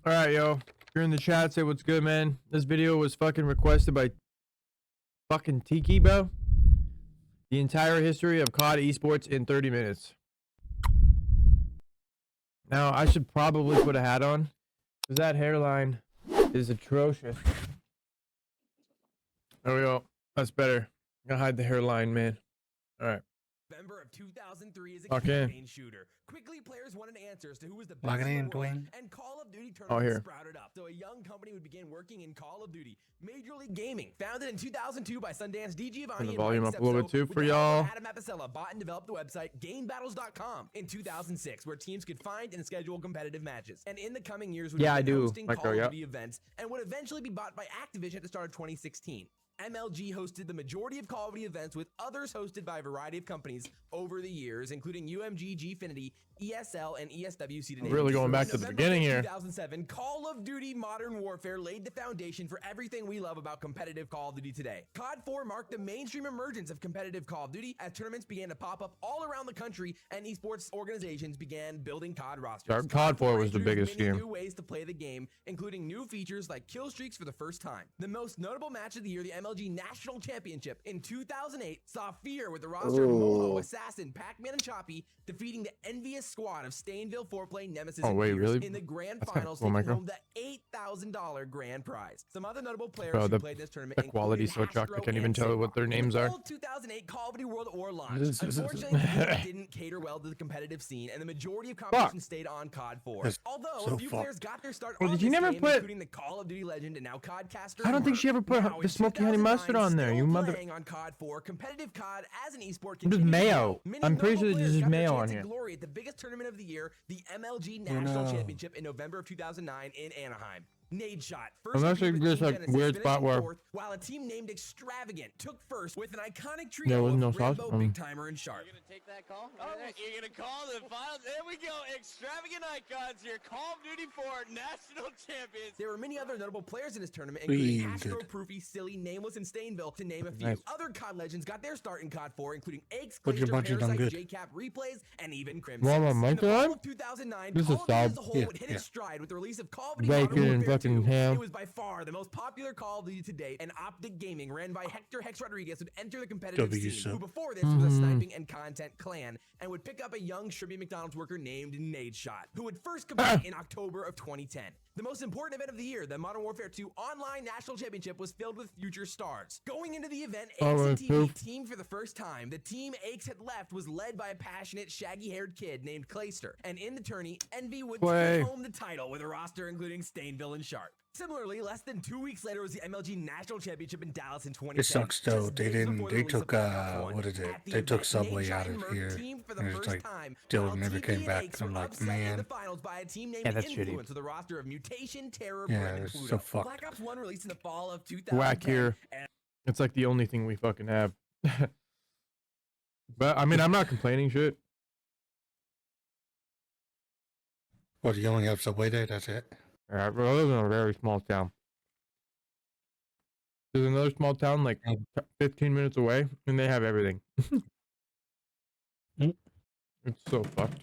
All right, yo. If you're in the chat, say what's good, man. This video was fucking requested by fucking Tiki, bro. The entire history of COD esports in 30 minutes. Now, I should probably put a hat on, because that hairline is atrocious. There we go. That's better. Gotta hide the hairline, man. All right. November of 2003 is a Lock campaign shooter. Quickly, players wanted answers to who was the best in the world, and Call of Duty tournaments sprouted up. So a young company would begin working in Call of Duty. Major League Gaming, founded in 2002 by Sundance D. Giovanni Turn the and volume Mike up a little bit Sepso, too with for the help y'all. of Adam Apicella, bought and developed the website GameBattles.com in 2006, where teams could find and schedule competitive matches. And in the coming years, would begin hosting Call of Duty events, and would eventually be bought by Activision at the start of 2016. MLG hosted the majority of Call of Duty events, with others hosted by a variety of companies over the years, including UMG, Gfinity, ESL, and ESWC. To name Really a few. going back In to the November beginning here. 2007, Call of Duty Modern Warfare laid the foundation for everything we love about competitive Call of Duty today. COD 4 marked the mainstream emergence of competitive Call of Duty as tournaments began to pop up all around the country and esports organizations began building COD rosters. COD 4 was the biggest many game. new ways to play the game, including new features like kill streaks for the first time. The most notable match of the year, the MLG National Championship in 2008, saw Fear with the roster of Moho, Assassin, Pac-Man, and Choppy defeating the envious squad of Stainville 4-play Nemesis and Pierce in the grand finals, taking home the $8,000 grand prize. Some other notable players who played this tournament the quality's so chucked, I can't even tell what their names are. The 2008 Call of Duty World at War launched. Unfortunately, the game didn't cater well to the competitive scene, and the majority of competition stayed on COD 4. Although a few players got their start on this game, including the Call of Duty legend and now CODcaster. I don't think she ever put the smoky honey mustard on there. You mother. On COD 4, competitive COD as an esport. Just mayo. I'm pretty sure there's just mayo on here. Glory at the biggest tournament of the year, the MLG National Championship in November of 2009 in Anaheim. Nade shot. Unless it's just a weird spot where, while a team named Extravagant took first with an iconic trio of Rambo, Big Timer, and Sharp. You're gonna take that call? Oh, you're gonna call the finals. There we go. Extravagant icons here. Call of Duty 4 national champions. There were many other notable players in this tournament, including Astro, Proofy, Silly, Nameless, and Stainville, to name a few. Other COD legends got their start in COD 4, including Aches, Glacier, Parasite, JCap, Replays, and even Crimson. In the fall of 2009, Call of Duty as a whole would hit its stride with the release of Call of Duty Modern Warfare 2. It was by far the most popular Call of Duty to date, and Optic Gaming, ran by Hector Hex Rodriguez, would enter the competitive scene, who before this was a sniping and content clan, and would pick up a young Shrimpy McDonald's worker named Nade Shot, who would first compete in October of 2010. The most important event of the year, the Modern Warfare 2 Online National Championship, was filled with future stars. Going into the event, Aches and TV teamed for the first time. The team Aches had left was led by a passionate, shaggy-haired kid named Clayster, and in the tourney, Envy would take home the title with a roster including Stainville and Sharp. Similarly, less than 2 weeks later was the MLG National Championship in Dallas in 2010. It sucks though. They didn't. They took what is it? They took Subway out of here, and it's like still never came back. I'm like, man. Yeah, that's shitty. With a roster of Mutation, Terror, Yeah, it's so fucked. Black Ops 1 released in the fall of 2010. Whack here. It's like the only thing we fucking have. But I mean, I'm not complaining shit. What, you only have Subway Day? That's it? I live in a very small town. There's another small town like 15 minutes away, and they have everything. It's so fucked.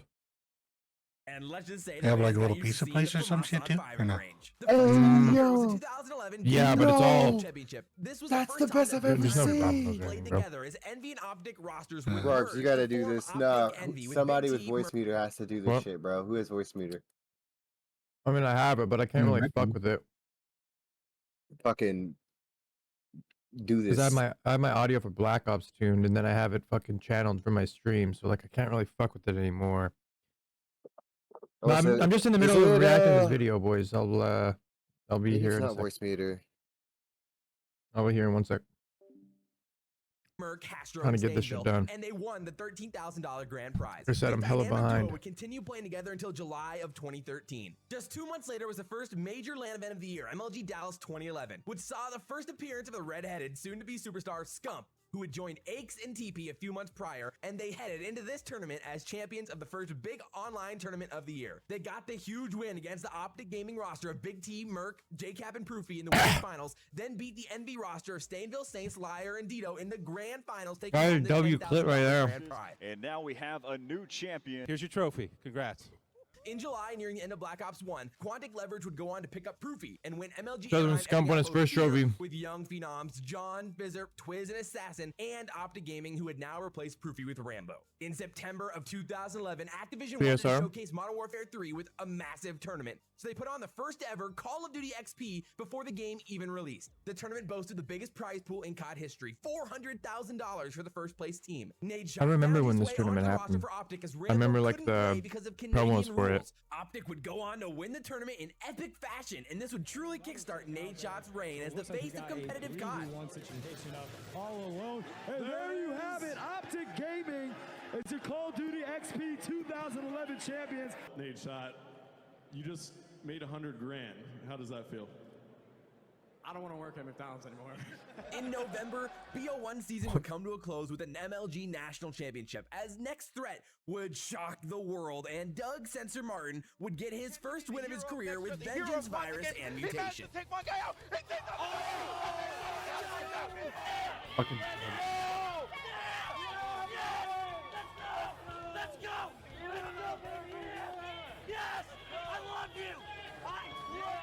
And let's just say they have like a little pizza place or some shit too, or no? Yeah, but it's all. That's the best I've ever seen. Played together as Envy and Optic rosters. Rharbs, you gotta do this. No, somebody with voice meter has to do this shit, bro. Who has voice meter? I mean, I have it, but I can't really fuck with it. Fucking do this. Because I have my audio for Black Ops tuned, and then I have it fucking channeled for my stream, so like I can't really fuck with it anymore. But I'm just in the middle of reacting to this video, boys. I'll be here in a sec. Voice meter. I'll be here in 1 sec. Trying to get this shit done. And they won the $13,000 grand prize. I said I'm hella behind. Would continue playing together until July of 2013. Just 2 months later was the first major LAN event of the year, MLG Dallas 2011, which saw the first appearance of the red-headed, soon-to-be superstar Scump, who had joined Aches and TP a few months prior, and they headed into this tournament as champions of the first big online tournament of the year. They got the huge win against the Optic Gaming roster of Big T, Merc, JCap, and Proofy in the women's finals, then beat the Envy roster of Stainville, Saints, Liar, and Dito in the grand finals, taking home the W clip right there. grand prize. And now we have a new champion. Here's your trophy. Congrats. In July, nearing the end of Black Ops 1, Quantic Leverage would go on to pick up Proofy and win MLG Scump won his first trophy with young phenoms John, Bizzard, Twiz, and Assassin, and Optic Gaming, who had now replaced Proofy with Rambo. In September of 2011, Activision wanted to showcase Modern Warfare 3 with a massive tournament, so they put on the first ever Call of Duty XP before the game even released. The tournament boasted the biggest prize pool in COD history, $400,000 for the first place team. I remember when this tournament happened. I remember like the promos for it. Optic would go on to win the tournament in epic fashion, and this would truly kickstart Nadeshot's reign as the face of competitive COD. All alone, and there you have it, Optic Gaming. It's your Call of Duty XP 2011 champions. Nadeshot, you just made $100 grand. How does that feel? I don't want to work at McDonald's anymore. In November, BO1 season would come to a close with an MLG National Championship, as Next Threat would shock the world, and Doug Sensor Martin would get his first win of his career with Vengeance, Virus, and Mutation. Take one guy out. Fucking. Let's go! Yes! I love you!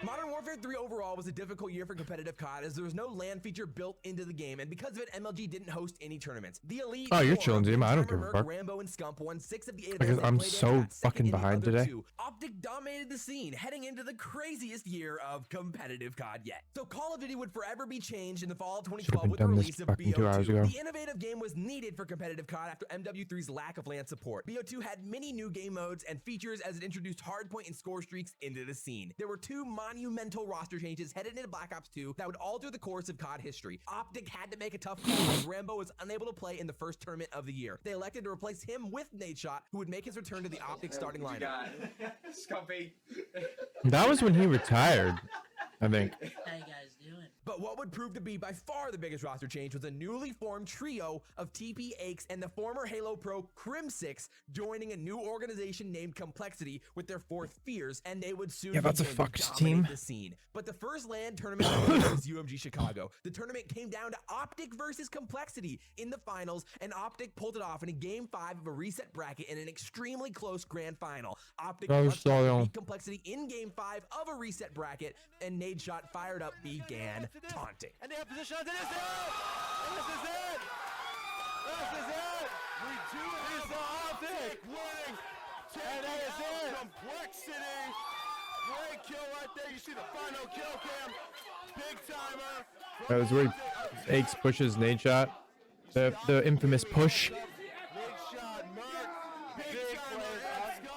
Modern Warfare 3 overall was a difficult year for competitive COD, as there was no LAN feature built into the game, and because of it, MLG didn't host any tournaments. The Elite Oh, you're chilling, Zima. I don't give a Merc, fuck. Rambo, and Scump won 6 of the 8 Because events. I'm so fucking behind today. Optic dominated the scene, heading into the craziest year of competitive COD yet. So Call of Duty would forever be changed in the fall of 2012 with the release of BO2. The innovative game was needed for competitive COD after MW3's lack of LAN support. BO2 had many new game modes and features as it introduced hardpoint and score streaks into the scene. There were 2 monumental roster changes headed into Black Ops 2 that would alter the course of COD history. Optic had to make a tough call as Rambo was unable to play in the first tournament of the year. They elected to replace him with Nadeshot, who would make his return to the Optic starting lineup. Scumpy. That was when he retired, I think. How you guys doing? But what would prove to be by far the biggest roster change was a newly formed trio of TP Aches and the former Halo Pro Crim6 joining a new organization named Complexity with their 4th Fears, and they would soon that's a begin fucked to team. dominate the scene. But the first LAN tournament was UMG Chicago. The tournament came down to Optic versus Complexity in the finals, and Optic pulled it off in a game 5 of a reset bracket in an extremely close grand final. Optic beat Complexity in game 5 of a reset bracket, and Nadeshot fired up began taunting. And they have position on this. This is it. This is it. We do have the Optic winning. And that is it. Complexity. Great kill right there. You see the final kill cam. Big timer. That was where Aches pushes Nadeshot. The infamous push.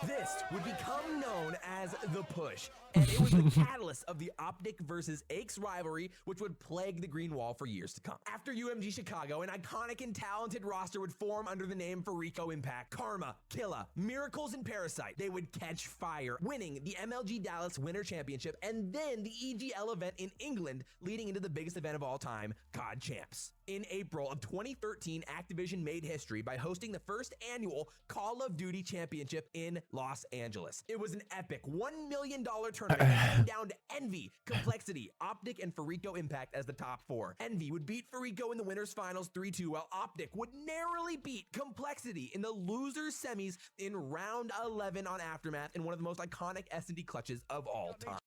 This would become known as the push, and it was the catalyst of the Optic versus Aches rivalry, which would plague the Green Wall for years to come. After UMG Chicago, an iconic and talented roster would form under the name foryou Impact. Karma, Killa, Miracles, and Parasite. They would catch fire, winning the MLG Dallas Winter Championship and then the EGL event in England, leading into the biggest event of all time, COD Champs. In April of 2013, Activision made history by hosting the first annual Call of Duty Championship in Los Angeles. It was an epic $1 million tournament that came down to Envy, Complexity, Optic, and foryou Impact as the top 4. Envy would beat foryou in the winners finals 3-2, while Optic would narrowly beat Complexity in the losers semis in round 11 on Aftermath in one of the most iconic S&D clutches of all time.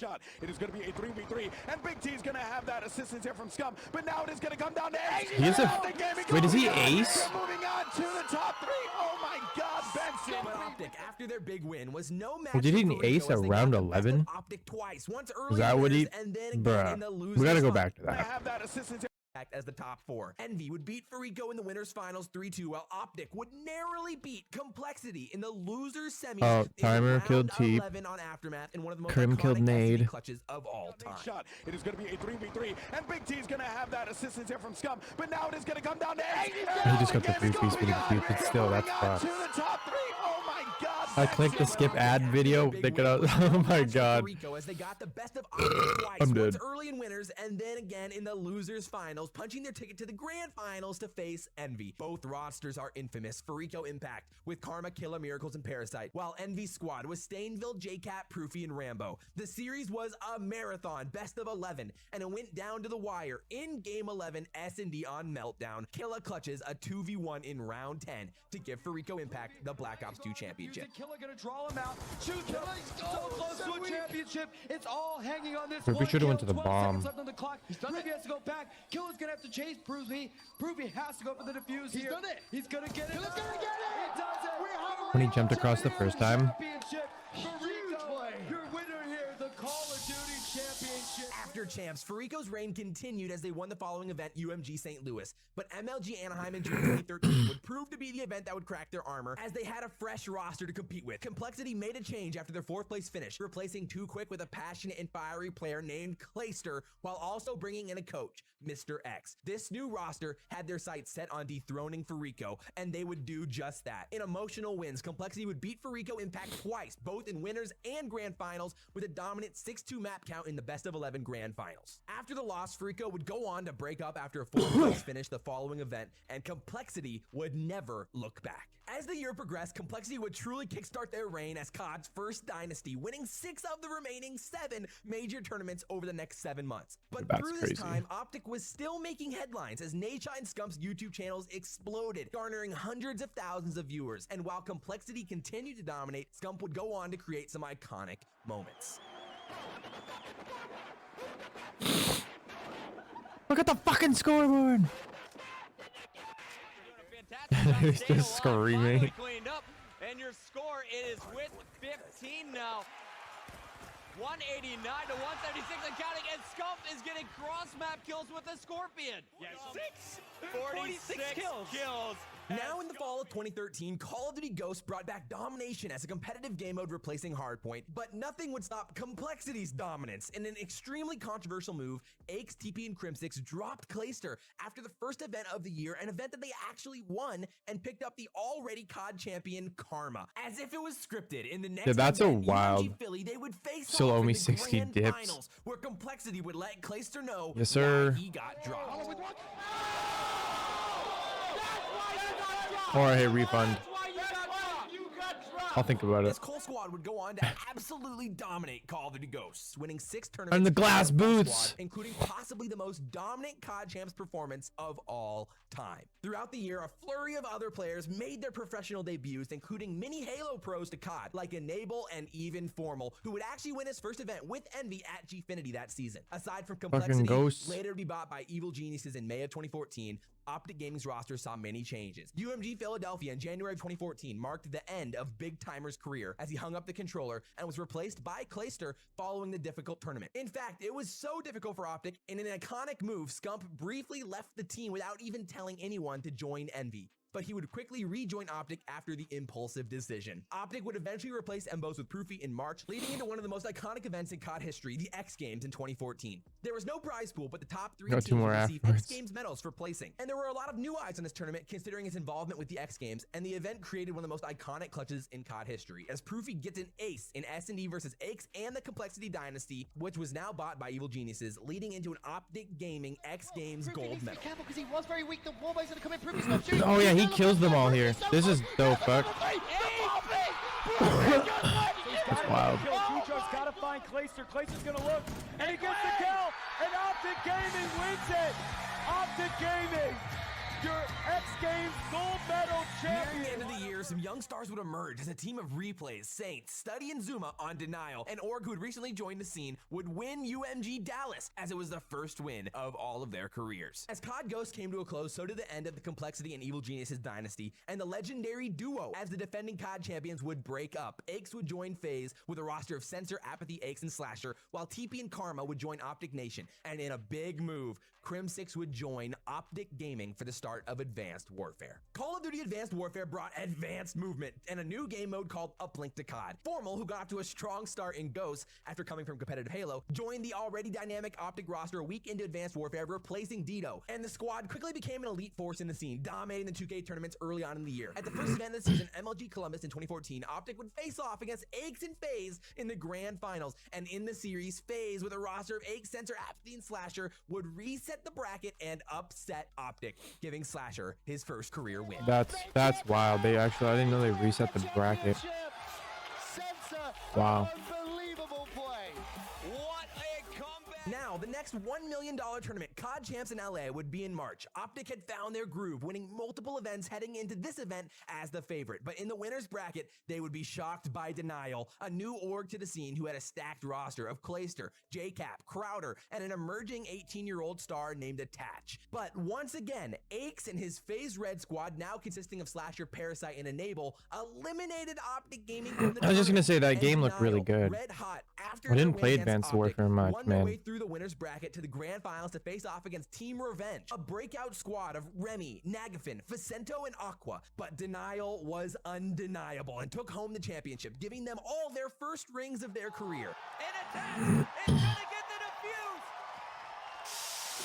Shot. It is going to be a 3v3, and Big T is going to have that assistance here from Scum, but now it is going to come down to Ace. He is wait, is he Ace? Moving on to the top 3. Oh my God, Benson. But Optic, after their big win, was no match. Well, did he ace at round 11? Optic twice, once early. Is that what he? And then again Bruh, in the we gotta go back to that. Have that assistance as the top 4. Envy would beat foryou in the winners finals 3-2, while Optic would narrowly beat Complexity in the losers semis. Oh, timer killed T. On Aftermath in one of the most Krim killed Nade. Clutches of all time. Shot. It is going to be a 3v3, and Big T is going to have that assistance here from Scum, but now it is going to come down to Ace. He just got the 3 piece for the but still, that's fucked. To the top 3. Oh my God, I clicked the skip ad video. They could. Oh my god. As they got the best of twice, I'm dead. once early in winners and then again in the losers finals, punching their ticket to the grand finals to face Envy. Both rosters are infamous. foryou Impact with Karma, Killer, Miracles, and Parasite, while Envy's squad was Stainville, JCat, Proofy, and Rambo. The series was a marathon, best of 11, and it went down to the wire. In game 11, S&D on Meltdown, Killa clutches a 2v1 in round 10 to give foryou Impact the Black Ops 2 championship. Killa gonna draw him out. Shoot him. So close to a championship. It's all hanging on this Proofy one should have went to kill. the 12 bomb. seconds left on the clock. Proofy has to go back. Killa's gonna have to chase Proofy. Proofy has to go for the defuse here. He's done it. He's gonna get it. Killa's gonna get it. He does it. When he jumped across the first time. Your winner here, the Call of Duty Championship. After champs, foryou's reign continued as they won the following event, UMG St. Louis. But MLG Anaheim in June 2013 would prove to be the event that would crack their armor, as they had a fresh roster to compete with. Complexity made a change after their 4th place finish, replacing Too Quick with a passionate and fiery player named Clayster, while also bringing in a coach, Mr. X. This new roster had their sights set on dethroning foryou, and they would do just that. In emotional wins, Complexity would beat foryou Impact twice, both in winners and grand finals, with a dominant 6-2 map count in the best of 11 grand finals. After the loss, foryou would go on to break up after a 4th place finish the following event, and Complexity would never look back. As the year progressed, Complexity would truly kickstart their reign as COD's first dynasty, winning 6 of the remaining 7 major tournaments over the next 7 months. But That's through crazy. this time, Optic was still making headlines as Nadeshot and Scump's YouTube channels exploded, garnering hundreds of thousands of viewers. And while Complexity continued to dominate, Scump would go on to create some iconic moments. Look at the fucking scoreboard. He's just screaming. Cleaned up, and your score is with 15 now. 189 to 176 and counting, and Scump is getting cross-map kills with the Scorpion. Yes. 46 kills. Now in the fall of 2013, Call of Duty Ghosts brought back Domination as a competitive game mode replacing Hardpoint, but nothing would stop Complexity's dominance. In an extremely controversial move, Aches, TP, and Crimsix dropped Clayster after the first event of the year, an event that they actually won, and picked up the already COD champion Karma. As if it was scripted, in the next that's a event, wild. UMG Philly, they would face Still off owe in me the 60 grand dips. finals, where Complexity would let Clayster know Yes, sir. why he got dropped. Or a refund. I'll think about it. This Cole squad would go on to absolutely dominate Call of Duty Ghosts, winning 6 tournaments. And the glass with one boots. squad, including possibly the most dominant COD champs performance of all time. Throughout the year, a flurry of other players made their professional debuts, including mini Halo pros to COD, like Enable and even Formal, who would actually win his first event with Envy at Gfinity that season. Aside from Complexity, Ghosts. later to be bought by Evil Geniuses in May of 2014, Optic Gaming's roster saw many changes. UMG Philadelphia in January of 2014 marked the end of Big Timer's career as he hung up the controller and was replaced by Clayster following the difficult tournament. In fact, it was so difficult for Optic, in an iconic move, Scump briefly left the team without even telling anyone to join Envy. But he would quickly rejoin Optic after the impulsive decision. Optic would eventually replace Embos with Proofy in March, leading into one of the most iconic events in COD history, the X Games in 2014. There was no prize pool, but the top 3 Got teams 2 more would receive afterwards. X Games medals for placing. And there were a lot of new eyes on this tournament considering his involvement with the X Games, and the event created one of the most iconic clutches in COD history, as Proofy gets an ace in S&D versus Aches and the Complexity Dynasty, which was now bought by Evil Geniuses, leading into an Optic Gaming X Games gold medal. Be careful because he was very weak. The wallbang's gonna come in. Proofy's not shooting. Oh yeah, he kills them all here. This is dope, fuck. That's wild. G-Jug's gotta find Clayster. Clayster's gonna look, and he gets the kill, and Optic Gaming wins it. Optic Gaming, your X Games gold medal champion. Nearing the end of the year, some young stars would emerge as a team of replays, Saints, Study, and Zuma on Denial, and Org, who had recently joined the scene, would win UMG Dallas, as it was the first win of all of their careers. As COD Ghosts came to a close, so did the end of the Complexity and Evil Geniuses dynasty, and the legendary duo, as the defending COD champions, would break up. Aches would join FaZe with a roster of Censor, Apathy, Aches, and Slasher, while TP and Karma would join Optic Nation, and in a big move, Crim6 would join Optic Gaming for the start of Advanced Warfare. Call of Duty Advanced Warfare brought advanced advanced movement, and a new game mode called Uplink to COD. Formal, who got off to a strong start in Ghosts after coming from competitive Halo, joined the already dynamic Optic roster a week into Advanced Warfare, replacing Dito, and the squad quickly became an elite force in the scene, dominating the 2K tournaments early on in the year. At the first event of the season, MLG Columbus in 2014, Optic would face off against Aches and FaZe in the grand finals, and in the series, FaZe, with a roster of Aches, Sensor, Apathy, and Slasher, would reset the bracket and upset Optic, giving Slasher his first career win. That's wild. They actually, I didn't know they reset the bracket. Wow. Unbelievable play. What a comeback. Now, the next $1 million tournament, COD Champs in LA, would be in March. Optic had found their groove, winning multiple events heading into this event as the favorite. But in the winner's bracket, they would be shocked by Denial, a new org to the scene who had a stacked roster of Clayster, JCap, Crowder, and an emerging 18-year-old star named Attach. But once again, Aches and his FaZe Red squad, now consisting of Slasher, Parasite, and Enable, eliminated Optic Gaming from the I was just gonna say that and game looked really Denial, good. red hot after I their didn't win play against Advanced Optic, Warfare much, won their way man. through the winner's bracket to the grand finals to face off against Team Revenge, a breakout squad of Remy, Nagafin, Facento, and Aqua. But Denial was undeniable and took home the championship, giving them all their first rings of their career. And Attach is gonna get the defuse.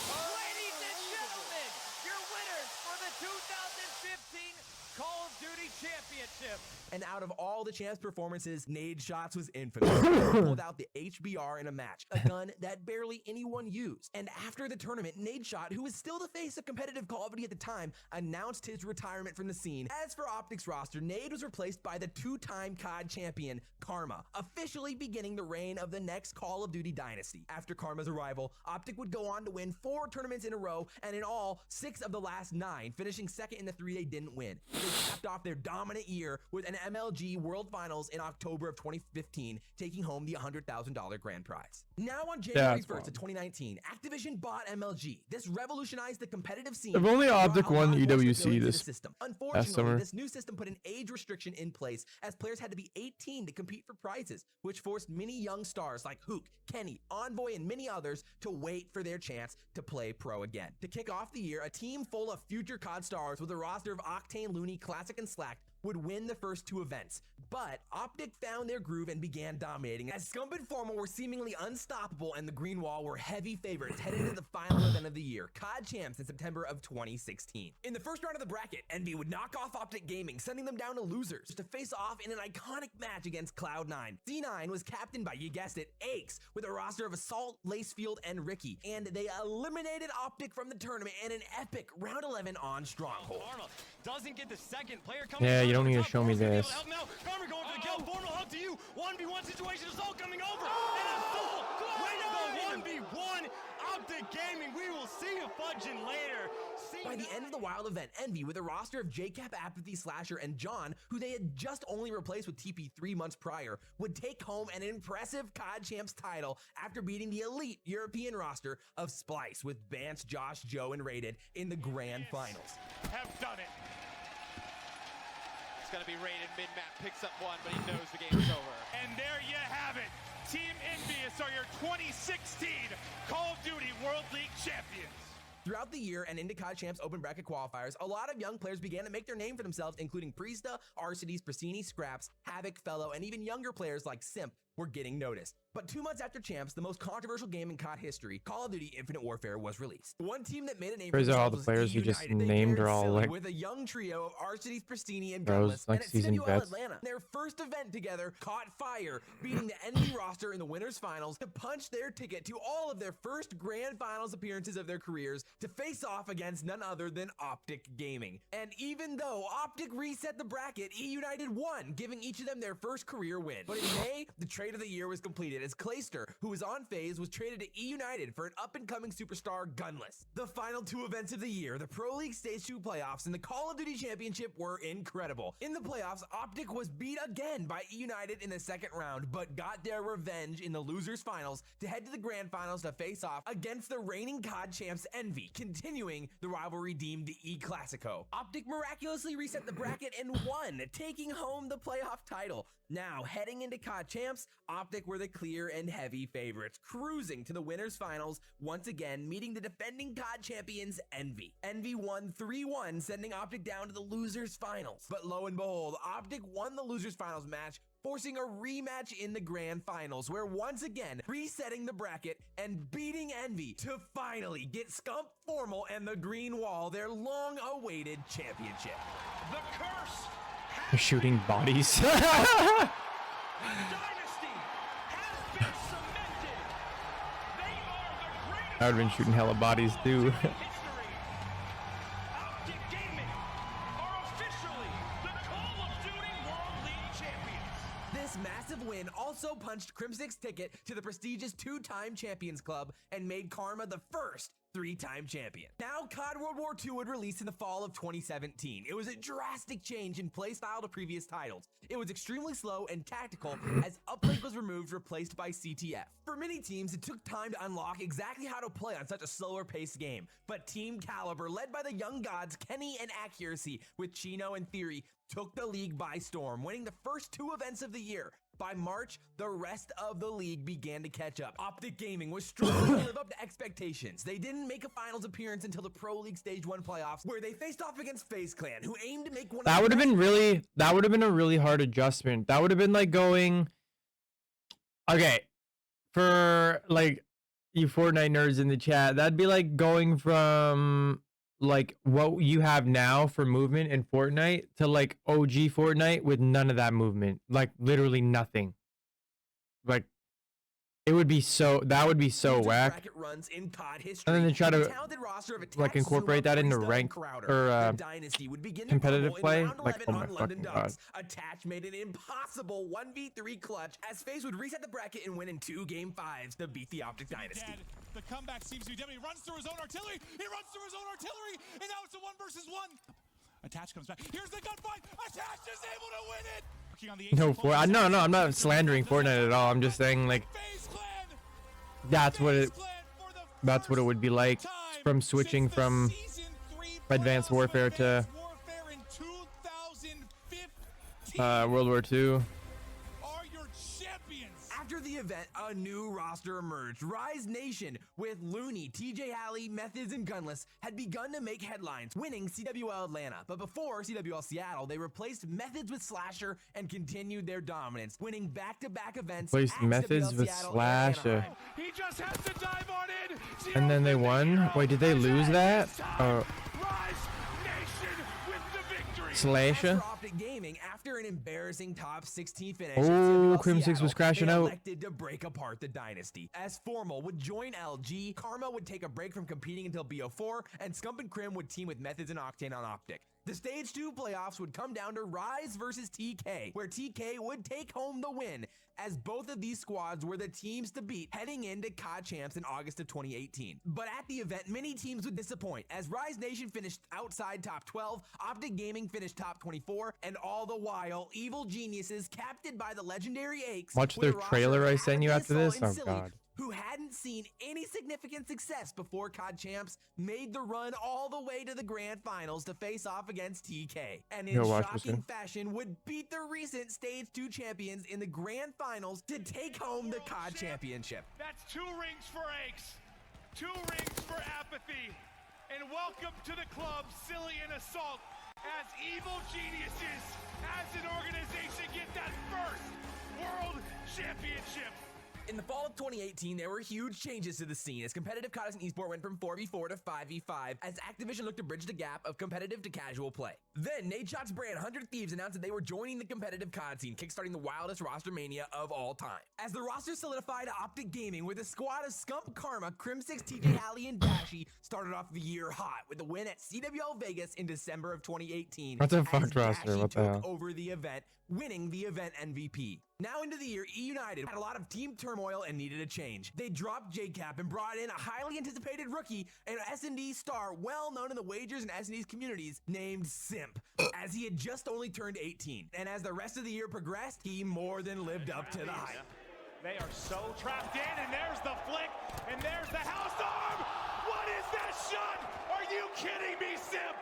Ladies and gentlemen, your winners for the 2015 Call of Duty Championship. And out of all the champs' performances, Nade Shots was infamous. He pulled out the HBR in a match, a gun that barely anyone used. And after the tournament, Nade Shot, who was still the face of competitive Call of Duty at the time, announced his retirement from the scene. As for Optic's roster, Nade was replaced by the two-time COD champion, Karma, officially beginning the reign of the next Call of Duty dynasty. After Karma's arrival, Optic would go on to win 4 tournaments in a row, and in all, 6 of the last 9, finishing second in the 3 they didn't win. They capped off their dominant year with an MLG World Finals in October of 2015, taking home the $100,000 grand prize. Now on January 1st of 2019, Activision bought MLG. This revolutionized the competitive scene. If only Optic won EWC this this system. last Unfortunately, summer. this new system put an age restriction in place, as players had to be 18 to compete for prizes, which forced many young stars like Hook, Kenny, Envoy, and many others to wait for their chance to play pro again. To kick off the year, a team full of future COD stars with a roster of Octane, Looney, Classic, and Slack would win the first 2 events. But Optic found their groove and began dominating, as Scump and Formal were seemingly unstoppable and the Green Wall were heavy favorites headed into the final event of the year, COD Champs, in September of 2016. In the first round of the bracket, Envy would knock off Optic Gaming, sending them down to losers to face off in an iconic match against Cloud9. C9 was captained by, you guessed it, Aches, with a roster of Assault, Lacefield, and Ricky, and they eliminated Optic from the tournament in an epic round 11 on Stronghold. Doesn't get the second player coming. Yeah, you don't need to show me this. Karma going for the kill. Formal hug to you. 1v1 situation. Assault coming over. And Assault wins the 1v1. Optic Gaming. We will see you fudging later. By the end of the Wild event, Envy, with a roster of JCap, Apathy, Slasher, and John, who they had just only replaced with TP 3 months prior, would take home an impressive COD Champs title after beating the elite European roster of Splice with Bance, Josh, Joe, and Rated in the grand finals. Have done it. It's going to be Rated mid-map, picks up 1, but he knows the game's over. And there you have it. Team Envious are your 2016 Call of Duty World League champions. Throughout the year and into COD Champs open bracket qualifiers, a lot of young players began to make their name for themselves, including Priesta, Arcides, Prasini, Scraps, Havoc, Fellow, and even younger players like Simp were getting noticed. But 2 months after Champs, the most controversial game in COD history, Call of Duty Infinite Warfare, was released. One team that made a name for Where's all themselves the was players you just United. They named paired are all Silly like with a young trio of Arcides, Pristini, and bros, Gunless, like and at seasoned CWL vets. Atlanta. Their first event together caught fire, beating the enemy roster in the winners finals to punch their ticket to all of their first grand finals appearances of their careers to face off against none other than Optic Gaming. And even though Optic reset the bracket, E United won, giving each of them their first career win. But in May, the trade of the year was completed as Clayster, who was on FaZe, was traded to E United for an up-and-coming superstar, Gunless. The final 2 events of the year, the Pro League Stage 2 playoffs and the Call of Duty Championship, were incredible. In the playoffs, Optic was beat again by E United in the second round, but got their revenge in the losers finals to head to the grand finals to face off against the reigning COD champs Envy, continuing the rivalry deemed the E Clasico. Optic miraculously reset the bracket and won, taking home the playoff title. Now, heading into COD champs, Optic were the clear and heavy favorites, cruising to the winners finals, once again meeting the defending COD champions Envy. Envy won 3-1, sending Optic down to the losers finals. But lo and behold, Optic won the losers finals match, forcing a rematch in the grand finals, where once again, resetting the bracket and beating Envy to finally get Scump, Formal, and the Green Wall their long-awaited championship. The curse. They're shooting bodies. The dynasty has been cemented. They are the greatest. I would have been shooting hella bodies too. history. Optic Gaming are officially the Call of Duty World League champions. This massive win also punched Crimsix's ticket to the prestigious 2-time Champions Club and made Karma the first 3-time champion. Now, COD World War II would release in the fall of 2017. It was a drastic change in playstyle to previous titles. It was extremely slow and tactical as uplink was removed, replaced by CTF. For many teams, it took time to unlock exactly how to play on such a slower paced game. But Team Caliber, led by the young gods Kenny and Accuracy with Chino and Theory, took the league by storm, winning the first 2 events of the year. By March, the rest of the league began to catch up. Optic Gaming was struggling to live up to expectations. They didn't make a finals appearance until the Pro League Stage 1 playoffs, where they faced off against FaZe Clan, who aimed to make one That would have been a really hard adjustment. That would have been like going, okay, for like you Fortnite nerds in the chat, that'd be like going from like what you have now for movement in Fortnite to like OG Fortnite with none of that movement, like literally nothing. Like it would be so, that would be so whack. Runs in COD history. And then they try to like incorporate that into rank or competitive play. Like, oh my fucking god. Attach made an impossible 1v3 clutch as FaZe would reset the bracket and win in 2 Game 5s to beat the Optic Dynasty. The comeback seems to be dead. He runs through his own artillery. He runs through his own artillery, and now it's a 1 versus 1. Attach comes back. Here's the gunfight. Attach is able to win it. No, I'm not slandering Fortnite at all. I'm just saying like that's what it would be like from switching from Advanced Warfare to World War II. After the event, a new roster emerged. Rise Nation, with Looney, TJ Halley, Methods, and Gunless, had begun to make headlines, winning CWL Atlanta. But before CWL Seattle, they replaced Methods with Slasher and continued their dominance, winning back-to-back events. Replaced Methods with Slasher. He just has to dive on in. And then they won? Wait, did they lose that? Rise Nation with the victory. Slasher? Gaming, after an embarrassing top 16 finish, oh, Crim6 was crashing out. Elected to break apart the dynasty. As Formal would join LG, Karma would take a break from competing until BO4, and Scump and Crim would team with Methods and Octane on Optic. The Stage 2 playoffs would come down to Rise versus TK, where TK would take home the win, as both of these squads were the teams to beat heading into COD Champs in August of 2018. But at the event, many teams would disappoint, as Rise Nation finished outside top 12, Optic Gaming finished top 24, and all the while, Evil Geniuses, captained by the legendary Aches, watch their trailer I sent you after this? Oh god. Who hadn't seen any significant success before COD Champs, made the run all the way to the grand finals to face off against TK, and in shocking fashion would beat the recent Stage 2 champions in the grand finals to take home the COD championship. That's 2 rings for Aches, 2 rings for Apathy, and welcome to the club, Silly and Assault, as Evil Geniuses, as an organization, get that first World Championship. In the fall of 2018, there were huge changes to the scene as competitive COD and esports went from 4v4 to 5v5 as Activision looked to bridge the gap of competitive to casual play. Then, Nadeshot's brand 100 Thieves announced that they were joining the competitive COD scene, kickstarting the wildest roster mania of all time. As the roster solidified, Optic Gaming, with a squad of Scump, Karma, Crim6, TJ Halley, and Dashy, started off the year hot with a win at CWL Vegas in December of 2018. What's a fucked roster? What the hell? Over the event, winning the event MVP. Now into the year, E-United had a lot of team turmoil and needed a change. They dropped JCap and brought in a highly anticipated rookie, an S&D star well known in the wagers and S&D's communities, named Simp, as he had just only turned 18. And as the rest of the year progressed, he more than lived up to the hype. They are so trapped in, and there's the flick, and there's the house arm! What is that shot? Are you kidding me, Simp?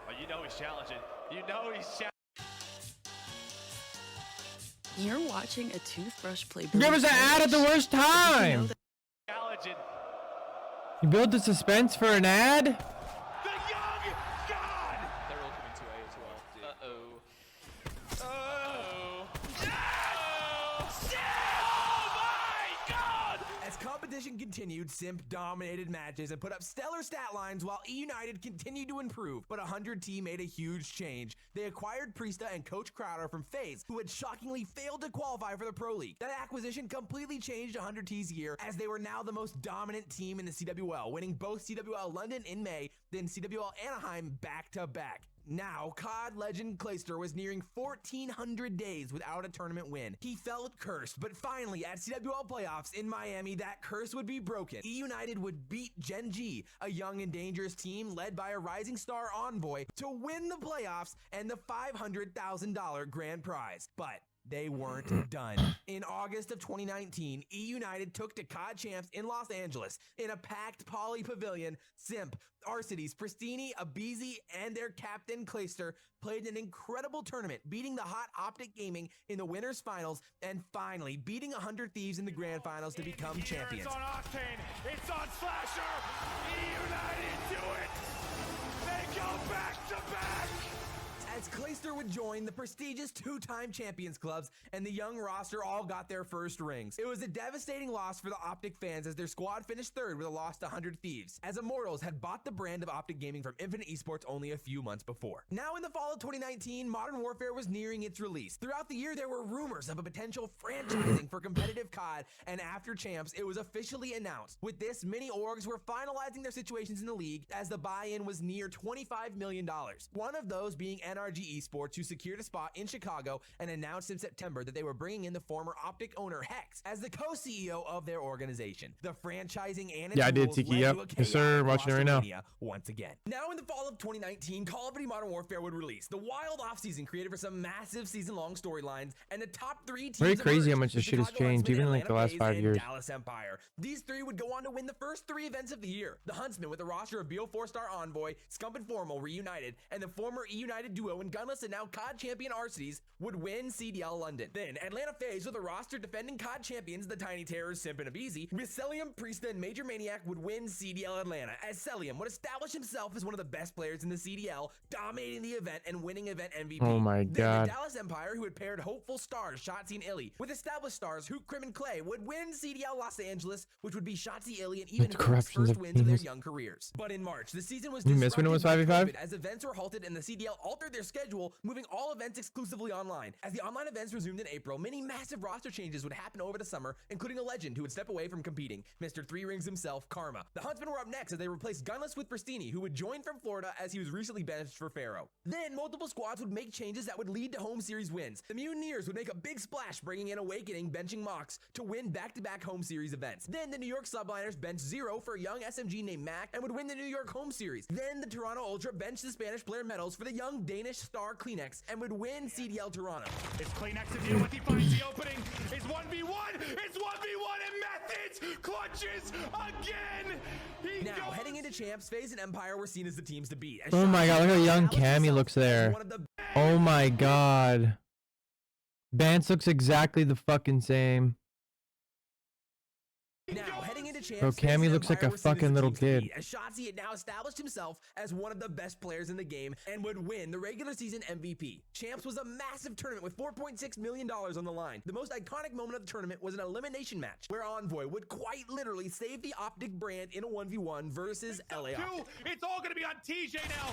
Oh, you know he's challenging. You know he's challenging. You're watching a toothbrush play. Give us an ad at the worst time. You build the suspense for an ad? The young god! They're all coming to A as well. Uh-oh. As competition continued, Simp dominated matches and put up stellar stat lines while E United continued to improve. But 100T made a huge change. They acquired Priesta and Coach Crowder from FaZe, who had shockingly failed to qualify for the Pro League. That acquisition completely changed 100T's year, as they were now the most dominant team in the CWL, winning both CWL London in May, then CWL Anaheim back-to-back. Now, COD legend Clayster was nearing 1,400 days without a tournament win. He felt cursed, but finally, at CWL playoffs in Miami, that curse would be broken. E United would beat Gen G, a young and dangerous team led by a rising star Envoy, to win the playoffs and the $500,000 grand prize. But they weren't done. In August of 2019, E United took to COD Champs in Los Angeles. In a packed Poly Pavilion, Simp, Arcides, Pristini, Abizi, and their captain Clayster played an incredible tournament, beating the hot Optic Gaming in the winners finals, and finally beating 100 Thieves in the grand finals to become champions. It's on Octane, it's on Slasher, E United do it! They go back to back! As Clayster would join the prestigious two-time champions clubs, and the young roster all got their first rings. It was a devastating loss for the Optic fans, as their squad finished third with a loss to 100 Thieves, as Immortals had bought the brand of Optic Gaming from Infinite Esports only a few months before. Now in the fall of 2019, Modern Warfare was nearing its release. Throughout the year, there were rumors of a potential franchising for competitive COD, and after Champs, it was officially announced. With this, many orgs were finalizing their situations in the league, as the buy-in was near $25 million. One of those being NRG Esports, who secured a spot in Chicago and announced in September that they were bringing in the former Optic owner Hex as the co-CEO of their organization. The franchising and its I did, rules Tiki. led Yep. to a Yes, sir. chaotic Watching it right now. rostermania once again. Now in the fall of 2019, Call of Duty Modern Warfare would release. The wild offseason created for some massive season-long storylines, and the top three teams Very crazy how emerged: much this shit has Chicago changed, Huntsmen, even in like the Atlanta last FaZe, 5 and years. Dallas Empire. These three would go on to win the first 3 events of the year. The Huntsmen, with a roster of BO4-star Envoy, Scump and Formal, reunited, and the former E United duo and Gunless and now COD champion Arcides would win CDL London. Then Atlanta FaZe, with a roster defending COD champions, the Tiny Terrors, Simp and Abizi, with Celium, Priesta, and Major Maniac would win CDL Atlanta, as Celium would establish himself as one of the best players in the CDL, dominating the event and winning event MVP. Oh my Then god. the Dallas Empire, who had paired hopeful stars Shotzi and Illy with established stars Hook, Crim, and Clay, would win CDL Los Angeles, which would be Shotzi, Illy, and even The Hook's corruptions first of wins of their teams. young careers. But in March, the season was You missed when it was disrupted by 5v5? COVID, as events were halted and the CDL altered their schedule, moving all events exclusively online. As the online events resumed in April, many massive roster changes would happen over the summer, including a legend who would step away from competing, Mr. 3 Rings himself, Karma. The Huntsmen were up next as they replaced Gunless with Pristini, who would join from Florida as he was recently benched for Pharaoh. Then multiple squads would make changes that would lead to home series wins. The Mutineers would make a big splash, bringing in Awakening, benching Mox to win back-to-back home series events. Then the New York Subliners benched Zero for a young SMG named Mac and would win the New York home series. Then the Toronto Ultra benched the Spanish player Metals for the young Danish star Kleenex and would win CDL Toronto. It's Kleenex to deal with. He finds the opening. It's 1v1. It's 1v1 and Methods clutches again. Now, heading into Champs, FaZe and Empire were seen as the teams to beat. Oh my god, look how young Cammy looks there. Oh my god. Vance looks exactly the fucking same. Now, heading into Champs, Bro, Cammy FaZe looks like Empire a were seen as fucking the little teams to kid. beat, as Shotzi had now established himself as one of the best players in the game and would win the regular season MVP. Champs was a massive tournament with $4.6 million on the line. The most iconic moment of the tournament was an elimination match where Envoy would quite literally save the Optic brand in a 1v1 versus LA Optic. It's all going to be on TJ now.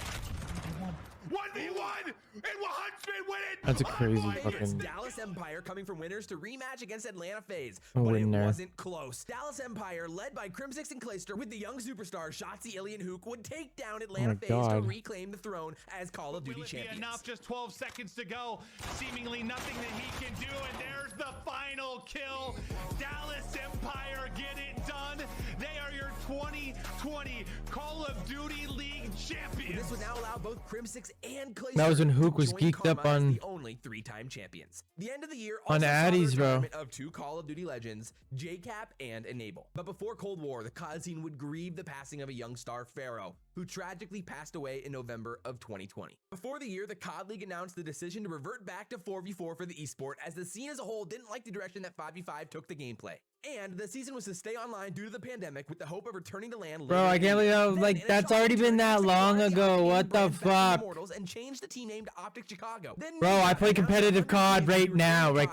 1v1 and Huntsman win it. That's a crazy It's fucking Dallas Empire coming from winners to rematch against Atlanta FaZe, a but it win there. wasn't close. Dallas Empire, led by Crimsix and Clayster, with the young superstars Shotzi, Illy, and Hook, would take down Atlanta FaZe to God. reclaim the throne as Call of Duty Will it be champions. enough? Just 12 seconds to go. Seemingly nothing that he can do, and there's the final kill. Dallas Empire get it done. They are your 2020 Call of Duty League champions. This would now allow both Crimsix and Clayster. That was when Hook was join geeked up Karma as on the only 3-time champions. The end of the year on also saw the Addies, bro. retirement of 2 Call of Duty legends, JCap and Enable. But before Cold War, the COD scene would grieve the passing of a young star, foryou, who tragically passed away in November of 2020. Before the year, the COD League announced the decision to revert back to 4v4 for the esport, as the scene as a whole didn't like the direction that 5v5 took the gameplay. And the season was to stay online due to the pandemic, with the hope of returning to LAN. Bro, I can't believe like that's already been that long ago. What the fuck? And changed the team name to Optic Chicago. Then bro, I play competitive COD right now, right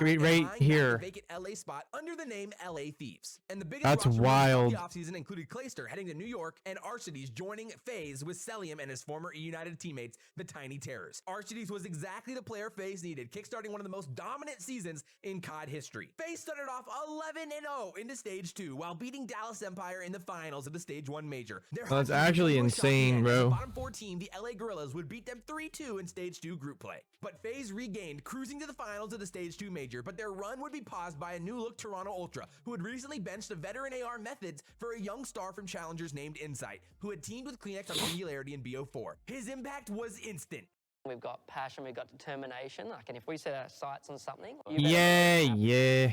here. Vacant LA spot under the name LA Thieves. And the biggest that's wild. The offseason included Clayster heading to New York and Arcides joining FaZe with Celium and his former United teammates, the Tiny Terrors. Arcides was exactly the player FaZe needed, kickstarting one of the most dominant seasons in COD history. FaZe started off 11-0 into Stage 2 while beating Dallas Empire in the finals of the Stage 1 major. That's actually insane, bro. The bottom 4 team, the LA Gorillas, would beat them 3-2 in Stage 2 group play. But FaZe regained, cruising to the finals of the Stage 2 major, but their run would be paused by a new-look Toronto Ultra, who had recently benched a veteran AR Methods for a young star from Challengers named Insight, who had teamed with Kleenex on Singularity in BO4. His impact was instant. We've got passion, we've got determination, like, and if we set our sights on something... Yeah.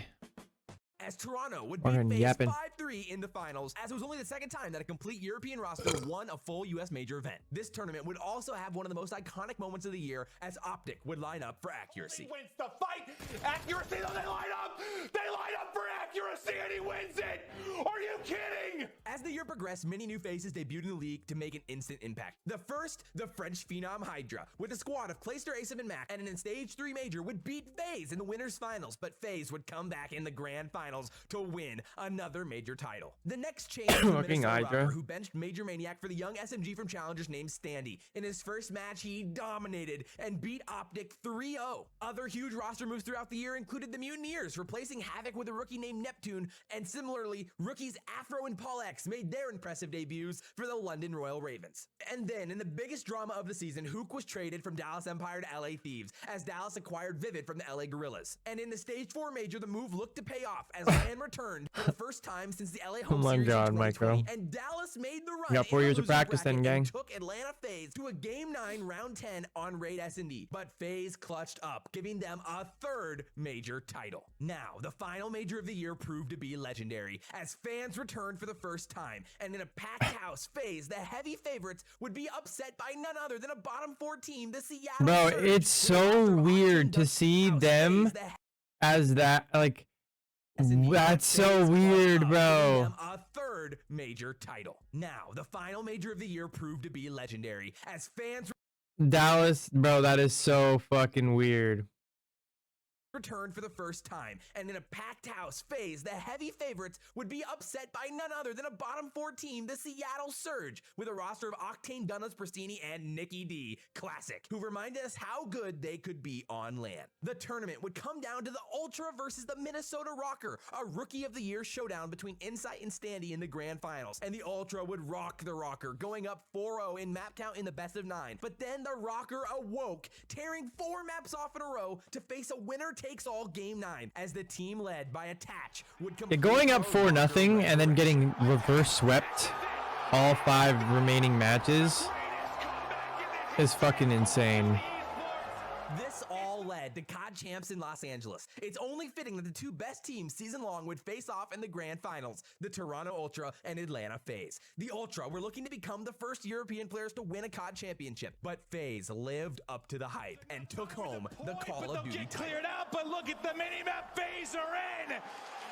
As Toronto would beat FaZe 5-3 in the finals, as it was only the second time that a complete European roster won a full US major event. This tournament would also have one of the most iconic moments of the year, as Optic would line up for accuracy. He wins the fight! Accuracy, though, they line up! They line up for accuracy and he wins it! Are you kidding? As the year progressed, many new faces debuted in the league to make an instant impact. The first, the French phenom Hydra, with a squad of Clayster, Asif, and Mac, and in Stage 3 major would beat FaZe in the winners finals, but FaZe would come back in the grand finals to win another major title. The next change was the Minnesota Rocker, who benched Major Maniac for the young SMG from Challengers named Standy. In his first match, he dominated and beat Optic 3-0. Other huge roster moves throughout the year included the Mutineers, replacing Havoc with a rookie named Neptune, and similarly, rookies Afro and Paul X made their impressive debuts for the London Royal Ravens. And then, in the biggest drama of the season, Hook was traded from Dallas Empire to LA Thieves, as Dallas acquired Vivid from the LA Gorillas. And in the Stage 4 major, the move looked to pay off, as LAN returned for the first time since the LA home series in 2020, and Dallas made the run. You got 4 years of practice then, gang. Took Atlanta FaZe to a Game 9 Round 10 on Raid S&D, but FaZe clutched up, giving them a third major title. Now, the final major of the year proved to be legendary, as fans returned for the first time, and in a packed house, FaZe, the heavy favorites, would be upset by none other than a bottom 4 team, the Seattle Bro, Surge. it's so weird to see them as that, like, that's so weird, bro. A third major title. Now, the final major of the year proved to be legendary, as fans Dallas, bro, that is so fucking weird. returned for the first time, and in a packed house, FaZe, the heavy favorites, would be upset by none other than a bottom 4 team, the Seattle Surge, with a roster of Octane, Dunlas, Pristini, and Nikki D, classic, who reminded us how good they could be on LAN. The tournament would come down to the Ultra versus the Minnesota Rocker, a Rookie of the Year showdown between Insight and Standy in the grand finals, and the Ultra would rock the Rocker, going up 4-0 in map count in the best of 9. But then the Rocker awoke, tearing 4 maps off in a row to face a winner-takes-all Game 9, as the team led by Attach would complete going up 4-0 and then getting reverse swept all 5 remaining matches is fucking insane. This all led to COD champs in Los Angeles. It's only fitting that the 2 best teams season long would face off in the grand finals, the Toronto Ultra and Atlanta FaZe. The Ultra were looking to become the first European players to win a COD championship, but FaZe lived up to the hype and took home the Call of Duty title. Cleared out, but look at the minimap FaZe are in.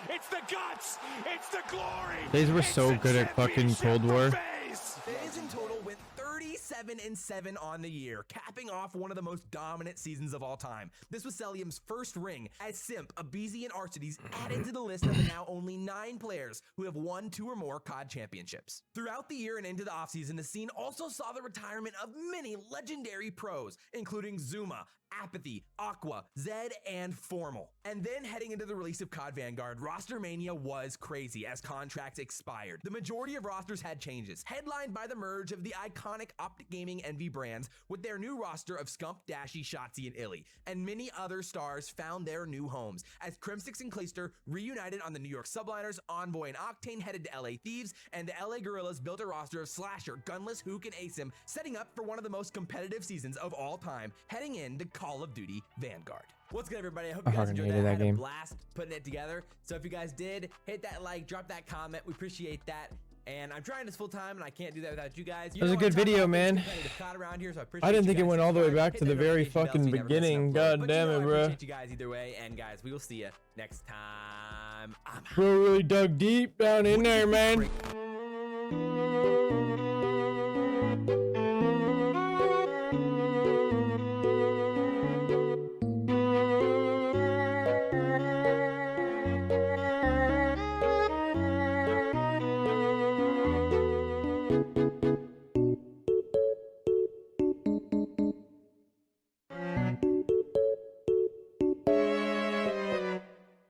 It's the guts. It's the glory. FaZe were so good at fucking Cold War. FaZe in total went 37-7 on the year, capping off one of the most dominant seasons of all time. This was Celium's first ring, as Simp, Abizi, and Arcides added to the list of the now only 9 players who have won 2 or more COD championships. Throughout the year and into the offseason, the scene also saw the retirement of many legendary pros, including Zuma, Apathy, Aqua, Zed, and Formal. And then heading into the release of COD Vanguard, roster mania was crazy as contracts expired. The majority of rosters had changes. headlined by the merge of the iconic Optic Gaming Envy brands with their new roster of Scump, Dashy, Shotzi, and Illy, and many other stars found their new homes as Crimsix and Clayster reunited on the New York Subliners, Envoy and Octane headed to LA Thieves, and the LA Gorillas built a roster of Slasher, Gunless, Hook, and Asim, setting up for one of the most competitive seasons of all time, heading into Call of Duty Vanguard. What's good, everybody? I hope you guys enjoyed that. I had a blast putting it together. So if you guys did, hit that like, drop that comment. We appreciate that. And I'm trying this full time, and I can't do that without you guys. It was a good video, man. I didn't think it went all the way back to the very fucking beginning. God damn it, bro. Appreciate you guys either way. And guys, we will see you next time. Bro really dug deep down in there, man.